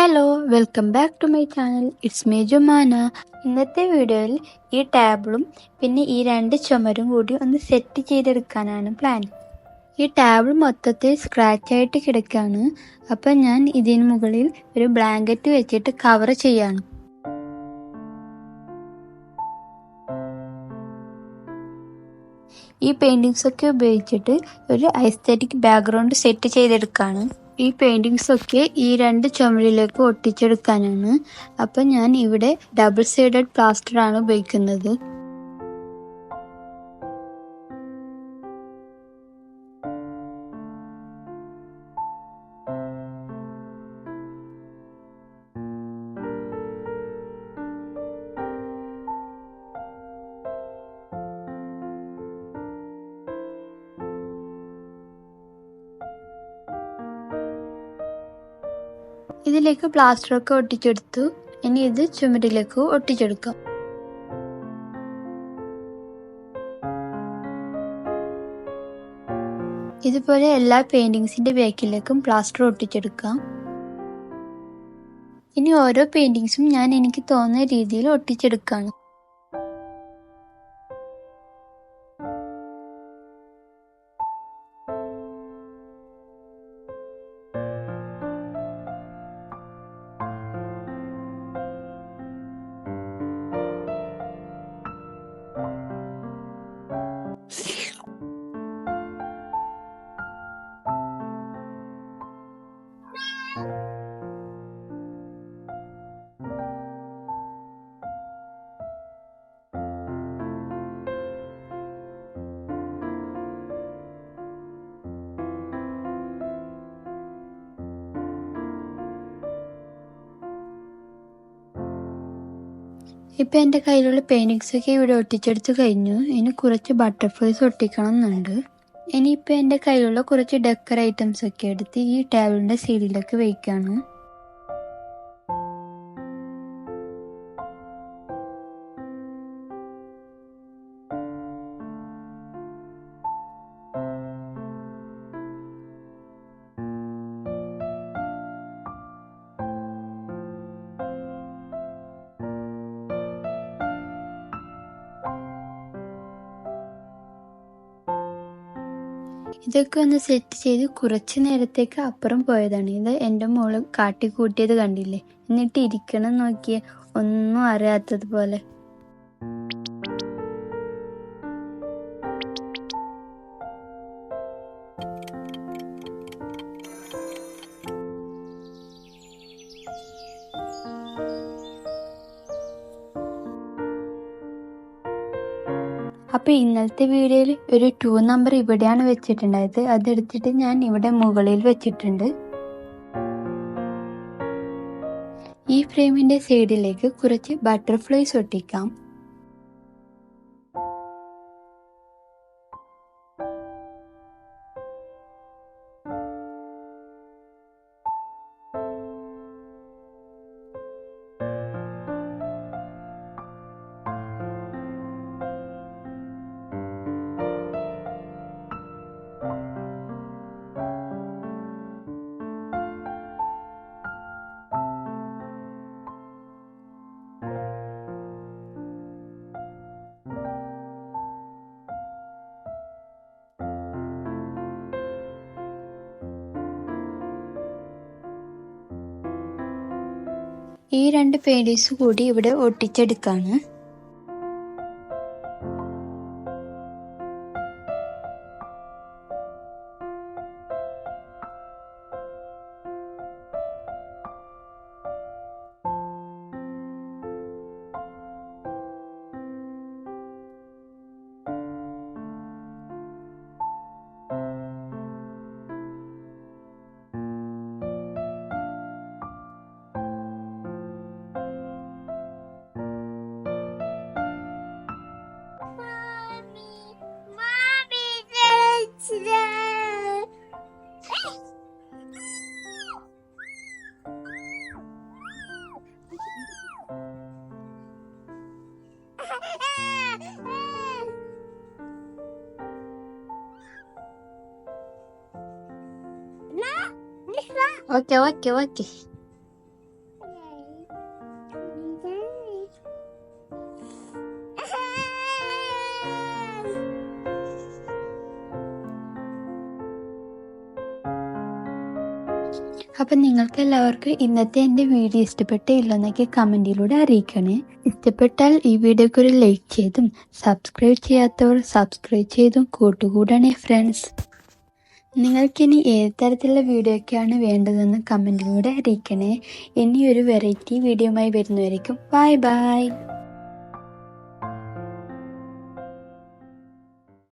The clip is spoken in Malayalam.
Hello, welcome back to my channel. It's me Jumana. ഇന്നത്തെ വീഡിയോയിൽ ഈ ടേബിളും പിന്നെ ഈ രണ്ട് ചുമരും കൂടി ഒന്ന് സെറ്റ് ചെയ്തെടുക്കാനാണ് പ്ലാൻ. ഈ ടേബിൾ മൊത്തത്തിൽ സ്ക്രാച്ച് ആയിട്ട് കിടക്കുകയാണ്. അപ്പം ഞാൻ ഇതിന് മുകളിൽ ഒരു ബ്ലാങ്കറ്റ് വെച്ചിട്ട് കവർ ചെയ്യാണ്. ഈ പെയിൻറ്റിങ്സ് ഒക്കെ ഉപയോഗിച്ചിട്ട് ഒരു ഐസ്തെറ്റിക് ബാക്ക്ഗ്രൗണ്ട് സെറ്റ് ചെയ്തെടുക്കുകയാണ്. ഈ പെയിൻറ്റിങ്സ് ഒക്കെ ഈ രണ്ട് ചുമരിലേക്ക് ഒട്ടിച്ചെടുക്കാനാണ്. അപ്പം ഞാൻ ഇവിടെ ഡബിൾ സൈഡഡ് പ്ലാസ്റ്റർ ആണ് ഉപയോഗിക്കുന്നത്. ഇതിലേക്ക് പ്ലാസ്റ്ററൊക്കെ ഒട്ടിച്ചെടുത്തു. ഇനി ഇത് ചുമരിലേക്ക് ഒട്ടിച്ചെടുക്കാം. ഇതുപോലെ എല്ലാ പെയിന്റിങ്സിന്റെ ബാക്കിലേക്കും പ്ലാസ്റ്റർ ഒട്ടിച്ചെടുക്കാം. ഇനി ഓരോ പെയിന്റിങ്സും ഞാൻ എനിക്ക് തോന്നുന്ന രീതിയിൽ ഒട്ടിച്ചെടുക്കാണ്. ഇപ്പം എൻ്റെ കയ്യിലുള്ള പെയിൻറ്റിങ്സൊക്കെ ഇവിടെ ഒട്ടിച്ചെടുത്ത് കഴിഞ്ഞു. ഇനി കുറച്ച് ബട്ടർഫ്ലൈസ് ഒട്ടിക്കണം എന്നുണ്ട്. ഇനിയിപ്പോൾ എൻ്റെ കയ്യിലുള്ള കുറച്ച് ഡെക്കർ ഐറ്റംസ് ഒക്കെ എടുത്ത് ഈ ടേബിളിൻ്റെ സൈഡിലേക്ക് വയ്ക്കുകയാണ്. ഇതൊക്കെ ഒന്ന് സെറ്റ് ചെയ്ത് കുറച്ച് നേരത്തേക്ക് അപ്പുറം പോയതാണ്. ഇത് എൻ്റെ മോള് കാട്ടിക്കൂട്ടിയത് കണ്ടില്ലേ? എന്നിട്ട് ഇരിക്കണം നോക്കിയേ, ഒന്നും അറിയാത്തതുപോലെ. അപ്പോൾ ഇന്നലത്തെ വീഡിയോയിൽ ഒരു 2 നമ്പർ ഇവിടെയാണ് വെച്ചിട്ടുണ്ടായത്. അതെടുത്തിട്ട് ഞാൻ ഇവിടെ മുകളിൽ വെച്ചിട്ടുണ്ട്. ഈ ഫ്രെയിമിൻ്റെ സൈഡിലേക്ക് കുറച്ച് ബട്ടർഫ്ലൈസ് ഒട്ടിക്കാം. ഈ രണ്ട് പെയിൻറ്റിങ്സ് കൂടി ഇവിടെ ഒട്ടിച്ചെടുക്കാണ്. ഓക്കെ. അപ്പം നിങ്ങൾക്ക് എല്ലാവർക്കും ഇന്നത്തെ എൻ്റെ വീഡിയോ ഇഷ്ടപ്പെട്ടില്ല എന്നൊക്കെ കമൻറ്റിലൂടെ അറിയിക്കണേ. ഇഷ്ടപ്പെട്ടാൽ ഈ വീഡിയോക്ക് ഒരു ലൈക്ക് ചെയ്തും സബ്സ്ക്രൈബ് ചെയ്യാത്തവർ സബ്സ്ക്രൈബ് ചെയ്തും കൂട്ടുകൂടണേ ഫ്രണ്ട്സ്. നിങ്ങൾക്കിനി ഏത് തരത്തിലുള്ള വീഡിയോ ഒക്കെയാണ് വേണ്ടതെന്ന് കമൻറ്റിലൂടെ അറിയിക്കണേ. ഇനി ഒരു വെറൈറ്റി വീഡിയോയുമായി വരുന്നവരേക്കും ബൈ ബൈ.